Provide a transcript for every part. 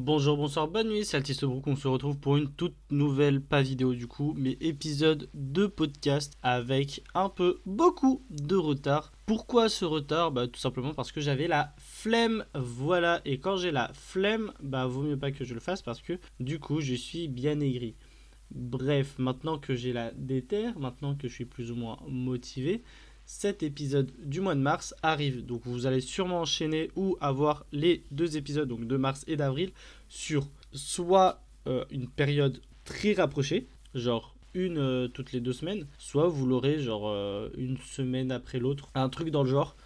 Bonjour, bonsoir, bonne nuit, c'est Altiste Brook, on se retrouve pour une toute nouvelle, pas vidéo du coup, mais épisode de podcast avec beaucoup de retard. Pourquoi ce retard? Bah tout simplement parce que j'avais la flemme, voilà, et quand j'ai la flemme, bah vaut mieux pas que je le fasse parce que du coup je suis bien aigri. Bref, maintenant que j'ai la déterre, maintenant que je suis plus ou moins motivé, cet épisode du mois de mars arrive. Donc vous allez sûrement enchaîner ou avoir les deux épisodes, donc de mars et d'avril, sur soit une période très rapprochée, genre une toutes les 2 semaines, soit vous l'aurez genre une semaine après l'autre, un truc dans le genre,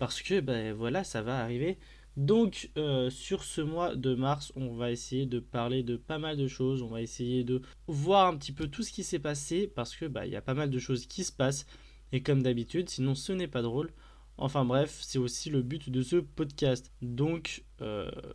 parce que ben voilà, ça va arriver. Donc sur ce mois de mars, on va essayer de parler de pas mal de choses, on va essayer de voir un petit peu tout ce qui s'est passé, parce que bah il y a pas mal de choses qui se passent, et comme d'habitude, sinon ce n'est pas drôle. Enfin bref, c'est aussi le but de ce podcast. Donc,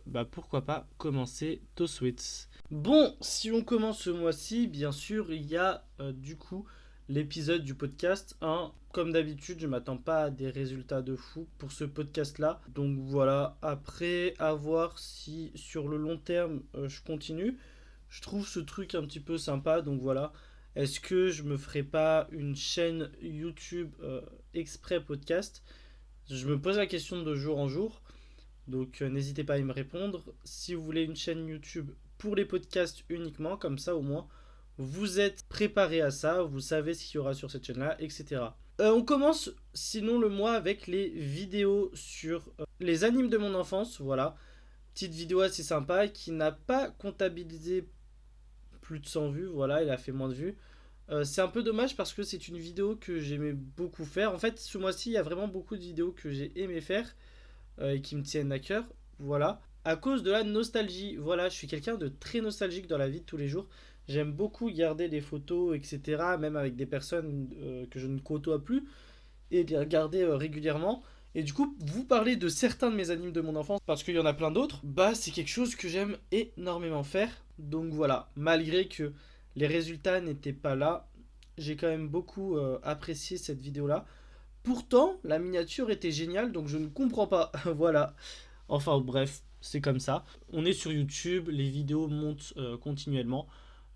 bah pourquoi pas commencer tout de suite. Bon, si on commence ce mois-ci, bien sûr, il y a du coup l'épisode du podcast 1. Comme d'habitude, je m'attends pas à des résultats de fou pour ce podcast-là. Donc voilà, après, à voir si sur le long terme, je continue. Je trouve ce truc un petit peu sympa, donc voilà. Est-ce que je me ferai pas une chaîne YouTube exprès podcast? Je me pose la question de jour en jour, donc n'hésitez pas à y me répondre. Si vous voulez une chaîne YouTube pour les podcasts uniquement, comme ça au moins, vous êtes préparé à ça, vous savez ce qu'il y aura sur cette chaîne-là, etc. On commence sinon le mois avec les vidéos sur les animes de mon enfance, voilà. Petite vidéo assez sympa qui n'a pas comptabilisé plus de 100 vues, voilà, il a fait moins de vues. C'est un peu dommage parce que c'est une vidéo que j'aimais beaucoup faire. En fait, ce mois-ci, il y a vraiment beaucoup de vidéos que j'ai aimé faire et qui me tiennent à cœur. Voilà. À cause de la nostalgie. Voilà, je suis quelqu'un de très nostalgique dans la vie de tous les jours. J'aime beaucoup garder des photos, etc. Même avec des personnes que je ne côtoie plus. Et les regarder régulièrement. Et du coup, vous parler de certains de mes animes de mon enfance, parce qu'il y en a plein d'autres, bah c'est quelque chose que j'aime énormément faire. Donc voilà, malgré que les résultats n'étaient pas là, j'ai quand même beaucoup apprécié cette vidéo-là. Pourtant, la miniature était géniale, donc je ne comprends pas. Voilà. Enfin bref, c'est comme ça. On est sur YouTube, les vidéos montent continuellement,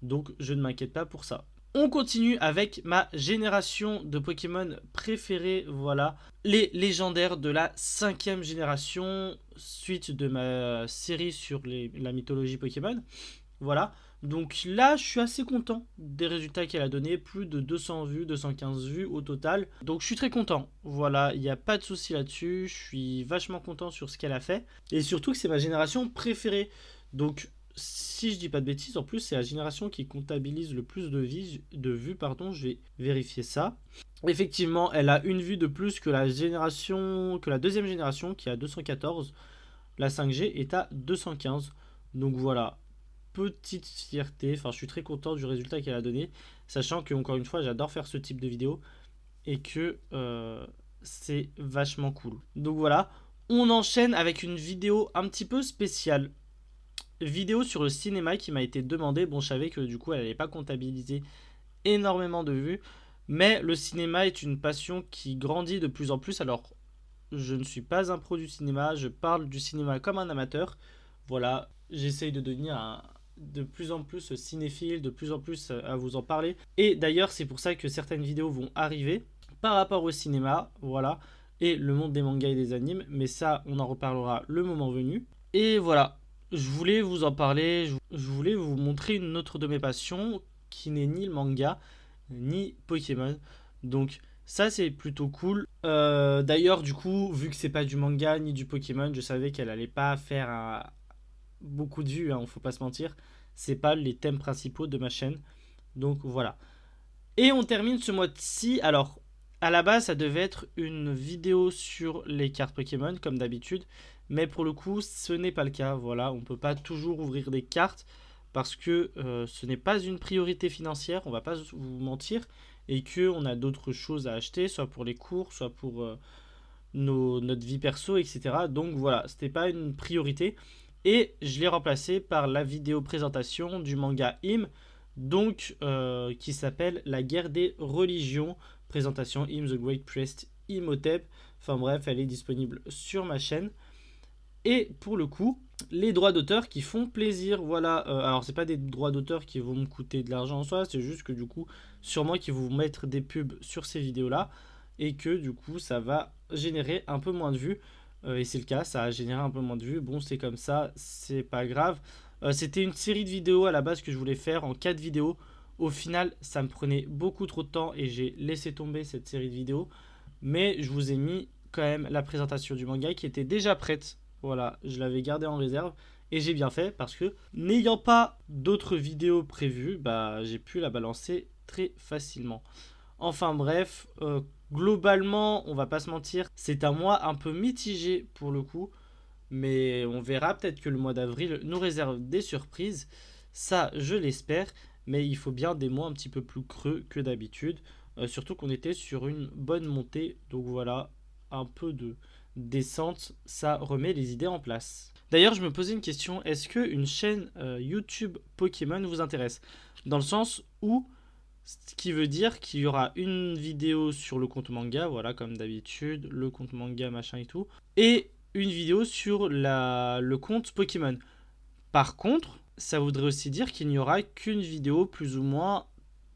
donc je ne m'inquiète pas pour ça. On continue avec ma génération de Pokémon préférée, voilà. Les légendaires de la 5e génération, suite de ma série sur la mythologie Pokémon. Voilà. Donc là, je suis assez content des résultats qu'elle a donné. Plus de 200 vues, 215 vues au total. Donc je suis très content. Voilà, il n'y a pas de souci là-dessus. Je suis vachement content sur ce qu'elle a fait. Et surtout que c'est ma génération préférée. Donc si je dis pas de bêtises, en plus c'est la génération qui comptabilise le plus de vues. Pardon, je vais vérifier ça. Effectivement, elle a une vue de plus que la deuxième génération qui a 214. La 5G est à 215. Donc voilà, petite fierté. Enfin, je suis très content du résultat qu'elle a donné, sachant que encore une fois, j'adore faire ce type de vidéo et que c'est vachement cool. Donc voilà, on enchaîne avec une vidéo un petit peu spéciale. Vidéo sur le cinéma qui m'a été demandée. Bon, je savais que du coup, elle n'allait pas comptabiliser énormément de vues, mais le cinéma est une passion qui grandit de plus en plus. Alors, je ne suis pas un pro du cinéma, je parle du cinéma comme un amateur. Voilà, j'essaye de devenir de plus en plus cinéphile, de plus en plus à vous en parler. Et d'ailleurs, c'est pour ça que certaines vidéos vont arriver par rapport au cinéma, voilà, et le monde des mangas et des animes. Mais ça, on en reparlera le moment venu. Et voilà, je voulais vous en parler, je voulais vous montrer une autre de mes passions qui n'est ni le manga, ni Pokémon. Donc ça c'est plutôt cool. D'ailleurs du coup, vu que c'est pas du manga ni du Pokémon, je savais qu'elle allait pas faire beaucoup de vues, hein, faut pas se mentir. C'est pas les thèmes principaux de ma chaîne. Donc voilà. Et on termine ce mois-ci. Alors, à la base, ça devait être une vidéo sur les cartes Pokémon, comme d'habitude. Mais pour le coup, ce n'est pas le cas. Voilà, on peut pas toujours ouvrir des cartes parce que ce n'est pas une priorité financière, on va pas vous mentir. Et qu'on a d'autres choses à acheter, soit pour les cours, soit pour notre vie perso, etc. Donc voilà, c'était pas une priorité. Et je l'ai remplacé par la vidéo présentation du manga Im, donc qui s'appelle La guerre des religions, présentation Im the Great Priest Imhotep. Enfin bref, elle est disponible sur ma chaîne. Et pour le coup, les droits d'auteur qui font plaisir, voilà. Alors c'est pas des droits d'auteur qui vont me coûter de l'argent en soi, c'est juste que du coup, sûrement qu'ils vont mettre des pubs sur ces vidéos-là et que du coup, ça va générer un peu moins de vues. Et c'est le cas, ça a généré un peu moins de vues. Bon, c'est comme ça, c'est pas grave. C'était une série de vidéos à la base que je voulais faire en 4 vidéos. Au final, ça me prenait beaucoup trop de temps et j'ai laissé tomber cette série de vidéos. Mais je vous ai mis quand même la présentation du manga qui était déjà prête. Voilà, je l'avais gardée en réserve et j'ai bien fait parce que n'ayant pas d'autres vidéos prévues, bah j'ai pu la balancer très facilement. Enfin bref, globalement, on va pas se mentir, c'est un mois un peu mitigé pour le coup, mais on verra peut-être que le mois d'avril nous réserve des surprises. Ça, je l'espère, mais il faut bien des mois un petit peu plus creux que d'habitude. Surtout qu'on était sur une bonne montée, donc voilà, un peu de descente, ça remet les idées en place. D'ailleurs, je me posais une question, est-ce qu'une chaîne YouTube Pokémon vous intéresse? Dans le sens où, ce qui veut dire qu'il y aura une vidéo sur le compte manga, voilà, comme d'habitude, le compte manga, machin et tout, et une vidéo sur le compte Pokémon. Par contre, ça voudrait aussi dire qu'il n'y aura qu'une vidéo plus ou moins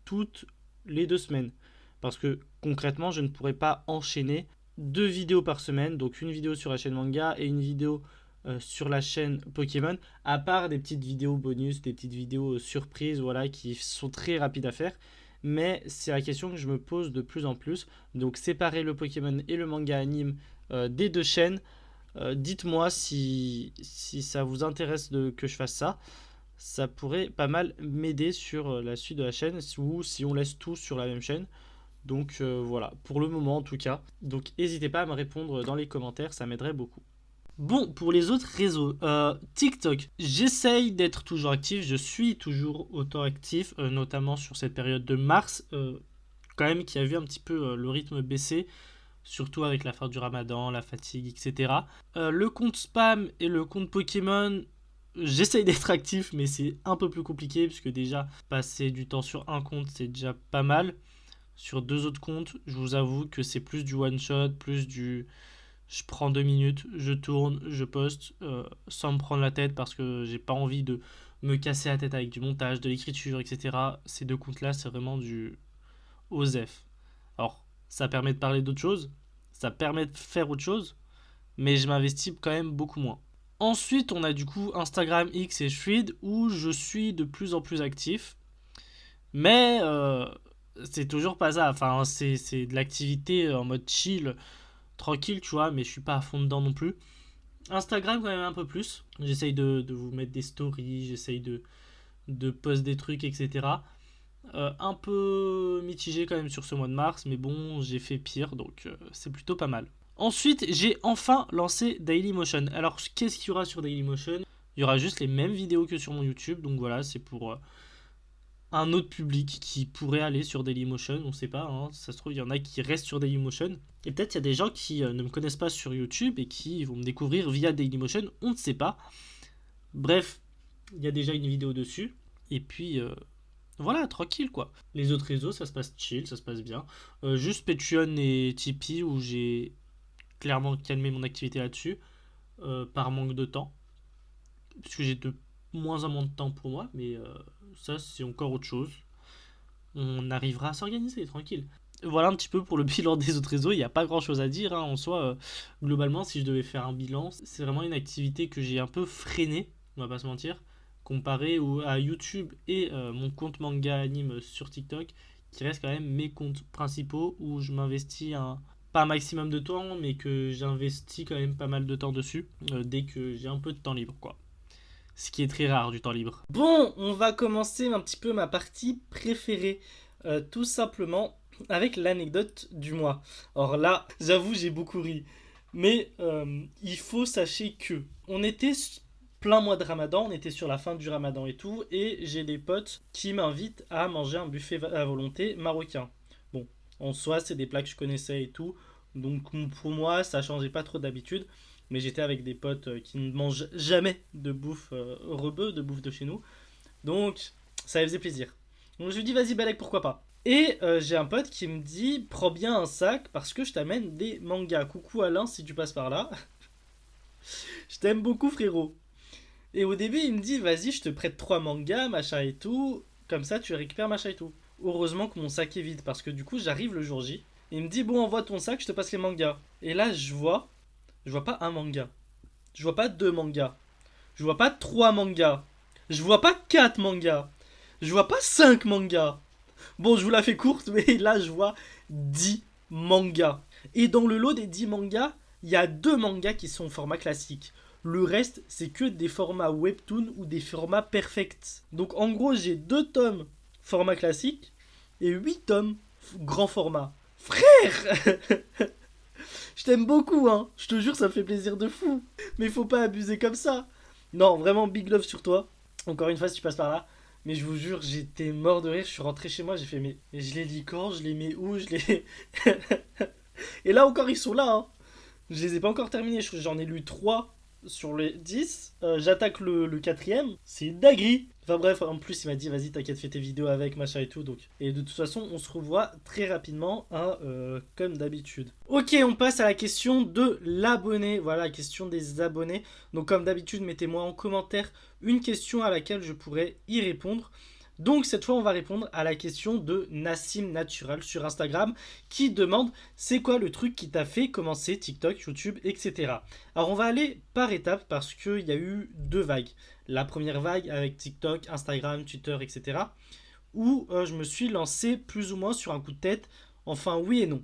toutes les 2 semaines. Parce que concrètement, je ne pourrais pas enchaîner 2 vidéos par semaine, donc une vidéo sur la chaîne manga et une vidéo sur la chaîne Pokémon, à part des petites vidéos bonus, des petites vidéos surprises, voilà, qui sont très rapides à faire. Mais c'est la question que je me pose de plus en plus. Donc séparer le Pokémon et le manga anime des 2 chaînes. Dites-moi si ça vous intéresse que je fasse ça. Ça pourrait pas mal m'aider sur la suite de la chaîne ou si on laisse tout sur la même chaîne. Donc voilà, pour le moment en tout cas. Donc n'hésitez pas à me répondre dans les commentaires, ça m'aiderait beaucoup. Bon, pour les autres réseaux, TikTok, j'essaye d'être toujours actif, je suis toujours autant actif, notamment sur cette période de mars, quand même qui a vu un petit peu le rythme baisser, surtout avec la fin du ramadan, la fatigue, etc. Le compte spam et le compte Pokémon, j'essaye d'être actif, mais c'est un peu plus compliqué, puisque déjà, passer du temps sur un compte, c'est déjà pas mal. Sur 2 autres comptes, je vous avoue que c'est plus du one shot, plus du je prends 2 minutes, je tourne, je poste sans me prendre la tête parce que j'ai pas envie de me casser la tête avec du montage, de l'écriture, etc. Ces 2 comptes-là, c'est vraiment du OSEF. Alors, ça permet de parler d'autres choses, ça permet de faire autre chose, mais je m'investis quand même beaucoup moins. Ensuite, on a du coup Instagram X et Thread où je suis de plus en plus actif, mais c'est toujours pas ça. Enfin, c'est de l'activité en mode chill, tranquille, tu vois, mais je suis pas à fond dedans non plus. Instagram, quand même, un peu plus. J'essaye de vous mettre des stories, j'essaye de poster des trucs, etc. Un peu mitigé quand même sur ce mois de mars, mais bon, j'ai fait pire, donc c'est plutôt pas mal. Ensuite, j'ai enfin lancé Dailymotion. Alors, qu'est-ce qu'il y aura sur Dailymotion? Il y aura juste les mêmes vidéos que sur mon YouTube, donc voilà, c'est pour un autre public qui pourrait aller sur Dailymotion, on sait pas, hein. Ça se trouve, il y en a qui restent sur Dailymotion. Et peut-être il y a des gens qui ne me connaissent pas sur YouTube et qui vont me découvrir via Dailymotion, on ne sait pas. Bref, il y a déjà une vidéo dessus. Et puis, voilà, tranquille quoi. Les autres réseaux, ça se passe chill, ça se passe bien. Juste Patreon et Tipeee où j'ai clairement calmé mon activité là-dessus, par manque de temps. Puisque j'ai de moins en moins de temps pour moi, mais ça c'est encore autre chose. On arrivera à s'organiser, tranquille. Voilà un petit peu pour le bilan des autres réseaux. Il n'y a pas grand chose à dire, hein, en soi. Globalement, si je devais faire un bilan, c'est vraiment une activité que j'ai un peu freinée, on va pas se mentir, comparé à YouTube et mon compte manga anime sur TikTok, qui reste quand même mes comptes principaux où je m'investis pas un maximum de temps, mais que j'investis quand même pas mal de temps dessus dès que j'ai un peu de temps libre, quoi. Ce qui est très rare du temps libre. Bon, on va commencer un petit peu ma partie préférée. Tout simplement avec l'anecdote du mois. Alors là, j'avoue, j'ai beaucoup ri. Mais il faut sachez que on était plein mois de Ramadan, on était sur la fin du Ramadan et tout, et j'ai des potes qui m'invitent à manger un buffet à volonté marocain. Bon, en soi, c'est des plats que je connaissais et tout, donc pour moi, ça changeait pas trop d'habitude. Mais j'étais avec des potes qui ne mangent jamais de bouffe rebeu, de bouffe de chez nous. Donc, ça faisait plaisir. Donc, je lui dis, vas-y, Balek, pourquoi pas. Et j'ai un pote qui me dit, prends bien un sac parce que je t'amène des mangas. Coucou Alain, si tu passes par là. Je t'aime beaucoup, frérot. Et au début, il me dit, vas-y, je te prête 3 mangas, machin et tout. Comme ça, tu récupères machin et tout. Heureusement que mon sac est vide, parce que du coup, j'arrive le jour J. Et il me dit, bon, envoie ton sac, je te passe les mangas. Et là, je vois pas un manga. Je vois pas 2 mangas. Je vois pas 3 mangas. Je vois pas 4 mangas. Je vois pas 5 mangas. Bon, je vous la fais courte, mais là, je vois 10 mangas. Et dans le lot des 10 mangas, il y a 2 mangas qui sont au format classique. Le reste, c'est que des formats webtoon ou des formats perfect. Donc en gros, j'ai 2 tomes format classique et 8 tomes grand format. Frère, je t'aime beaucoup, hein. Je te jure, ça me fait plaisir de fou. Mais faut pas abuser comme ça. Non, vraiment, big love sur toi. Encore une fois, si tu passes par là. Mais je vous jure, j'étais mort de rire. Je suis rentré chez moi, j'ai fait, mais je les lis quand? Je les mets où? Je les. Et là encore, ils sont là, hein. Je les ai pas encore terminés. J'en ai lu 3 sur les 10. J'attaque le quatrième. C'est une dinguerie. Enfin bref, en plus, il m'a dit, vas-y, t'inquiète, fais tes vidéos avec, machin et tout. Donc. Et de toute façon, on se revoit très rapidement, hein, comme d'habitude. Ok, on passe à la question de l'abonné. Voilà, la question des abonnés. Donc, comme d'habitude, mettez-moi en commentaire une question à laquelle je pourrais y répondre. Donc cette fois, on va répondre à la question de Nassim Natural sur Instagram qui demande c'est quoi le truc qui t'a fait commencer TikTok, YouTube, etc. Alors on va aller par étapes parce qu'il y a eu 2 vagues. La première vague avec TikTok, Instagram, Twitter, etc. Où je me suis lancé plus ou moins sur un coup de tête. Enfin oui et non.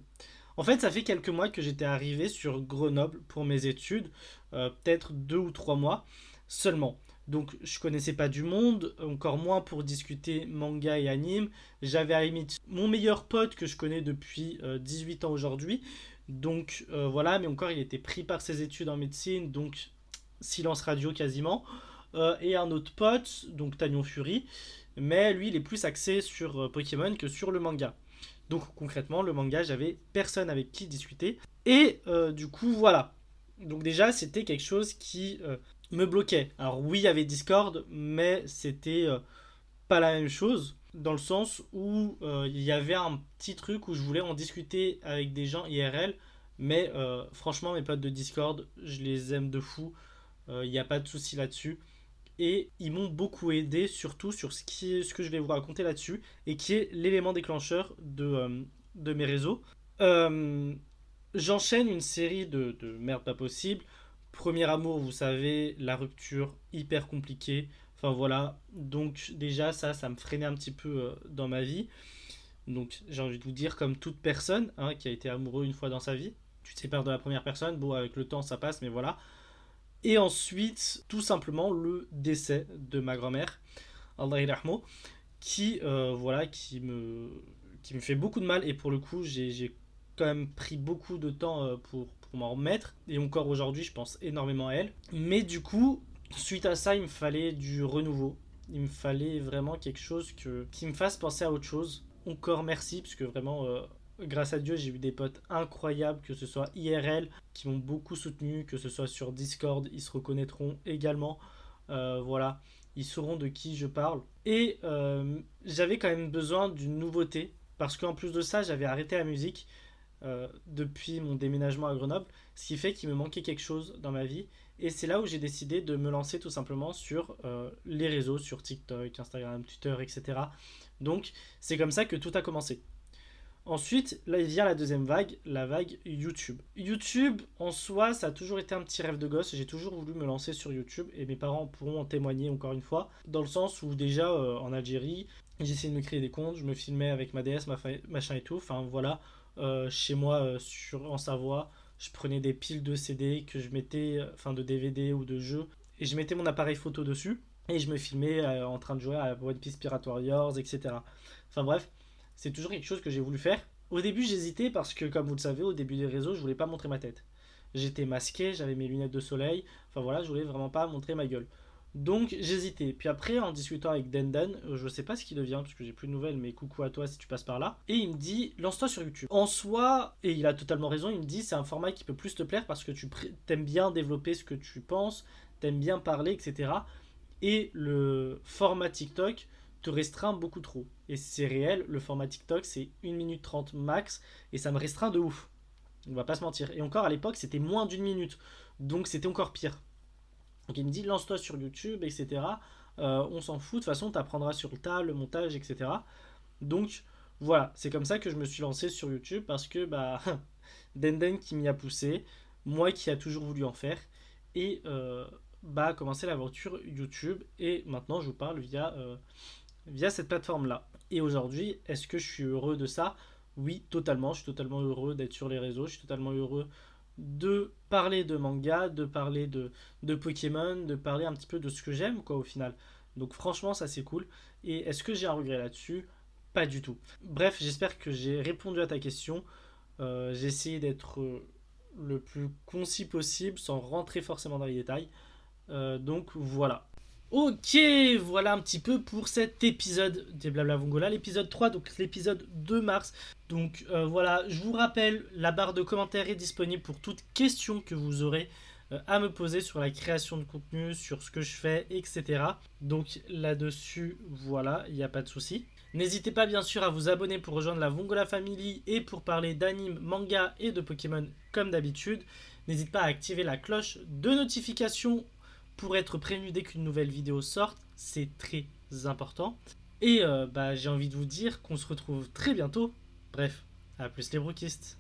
En fait, ça fait quelques mois que j'étais arrivé sur Grenoble pour mes études, peut-être 2 ou 3 mois seulement. Donc, je connaissais pas du monde, encore moins pour discuter manga et anime. J'avais à la limite mon meilleur pote que je connais depuis 18 ans aujourd'hui. Donc, voilà, mais encore, il était pris par ses études en médecine, donc silence radio quasiment. Et un autre pote, donc Tagnon Fury, mais lui, il est plus axé sur Pokémon que sur le manga. Donc concrètement, le manga, j'avais personne avec qui discuter. Et du coup, voilà. Donc déjà, c'était quelque chose qui me bloquait. Alors oui, il y avait Discord, mais c'était pas la même chose. Dans le sens où il y avait un petit truc où je voulais en discuter avec des gens IRL. Mais franchement, mes potes de Discord, je les aime de fou. Il n'y a pas de souci là-dessus. Et ils m'ont beaucoup aidé, surtout sur ce que je vais vous raconter là-dessus, et qui est l'élément déclencheur de mes réseaux. Euh, J'enchaîne une série de merde pas possible. Premier amour, vous savez, la rupture hyper compliquée. Enfin voilà, donc déjà ça me freinait un petit peu dans ma vie. Donc j'ai envie de vous dire, comme toute personne hein, qui a été amoureux une fois dans sa vie, tu te sépares de la première personne, bon avec le temps ça passe, mais voilà. Et ensuite, tout simplement, le décès de ma grand-mère, Allah yarhamou, qui, voilà, qui me fait beaucoup de mal. Et pour le coup, j'ai quand même pris beaucoup de temps pour m'en remettre. Et encore aujourd'hui, je pense énormément à elle. Mais du coup, suite à ça, il me fallait du renouveau. Il me fallait vraiment quelque chose qui me fasse penser à autre chose. Encore merci, parce que vraiment, grâce à Dieu, j'ai eu des potes incroyables, que ce soit IRL, qui m'ont beaucoup soutenu, que ce soit sur Discord, ils se reconnaîtront également. Voilà, ils sauront de qui je parle. Et j'avais quand même besoin d'une nouveauté, parce qu'en plus de ça, j'avais arrêté la musique depuis mon déménagement à Grenoble, ce qui fait qu'il me manquait quelque chose dans ma vie. Et c'est là où j'ai décidé de me lancer tout simplement sur les réseaux, sur TikTok, Instagram, Twitter, etc. Donc c'est comme ça que tout a commencé. Ensuite, là, il vient la deuxième vague, la vague YouTube. YouTube, en soi, ça a toujours été un petit rêve de gosse. J'ai toujours voulu me lancer sur YouTube et mes parents pourront en témoigner encore une fois. Dans le sens où déjà, en Algérie, j'essayais de me créer des comptes, je me filmais avec ma DS, machin et tout. Enfin voilà, chez moi, en Savoie, je prenais des piles de CD que je mettais, enfin de DVD ou de jeux, et je mettais mon appareil photo dessus. Et je me filmais en train de jouer à One Piece Pirate Warriors, etc. Enfin bref, c'est toujours quelque chose que j'ai voulu faire. Au début, j'hésitais parce que, comme vous le savez, au début des réseaux, je voulais pas montrer ma tête. J'étais masqué, j'avais mes lunettes de soleil. Enfin voilà, je voulais vraiment pas montrer ma gueule. Donc j'hésitais. Puis après, en discutant avec Dendan, je sais pas ce qu'il devient parce que j'ai plus de nouvelles, mais coucou à toi si tu passes par là. Et il me dit, lance-toi sur YouTube. En soi, et il a totalement raison, il me dit, c'est un format qui peut plus te plaire parce que tu t'aimes bien développer ce que tu penses, t'aimes bien parler, etc. Et le format TikTok te restreint beaucoup trop. Et c'est réel, le format TikTok c'est 1 minute 30 max et ça me restreint de ouf. On va pas se mentir. Et encore à l'époque c'était moins d'1 minute. Donc c'était encore pire. Donc il me dit lance-toi sur YouTube, etc. On s'en fout, de toute façon tu apprendras sur le tas, le montage, etc. Donc voilà, c'est comme ça que je me suis lancé sur YouTube parce que bah Denden qui m'y a poussé, moi qui a toujours voulu en faire, et bah commencer l'aventure YouTube. Et maintenant je vous parle via cette plateforme-là. Et aujourd'hui, est-ce que je suis heureux de ça? Oui, totalement. Je suis totalement heureux d'être sur les réseaux. Je suis totalement heureux de parler de manga, de parler de Pokémon, de parler un petit peu de ce que j'aime, quoi, au final. Donc franchement, ça c'est cool. Et est-ce que j'ai un regret là-dessus? Pas du tout. Bref, j'espère que j'ai répondu à ta question. J'ai essayé d'être le plus concis possible sans rentrer forcément dans les détails. Donc voilà. Ok, voilà un petit peu pour cet épisode des Blabla Vongola, l'épisode 3, donc l'épisode de mars. Donc voilà, je vous rappelle, la barre de commentaires est disponible pour toute question que vous aurez à me poser sur la création de contenu, sur ce que je fais, etc. Donc là-dessus, voilà, il n'y a pas de souci. N'hésitez pas bien sûr à vous abonner pour rejoindre la Vongola Family et pour parler d'anime, manga et de Pokémon comme d'habitude. N'hésite pas à activer la cloche de notification pour être prévenu dès qu'une nouvelle vidéo sort, c'est très important. Et bah, j'ai envie de vous dire qu'on se retrouve très bientôt. Bref, à plus les brookistes.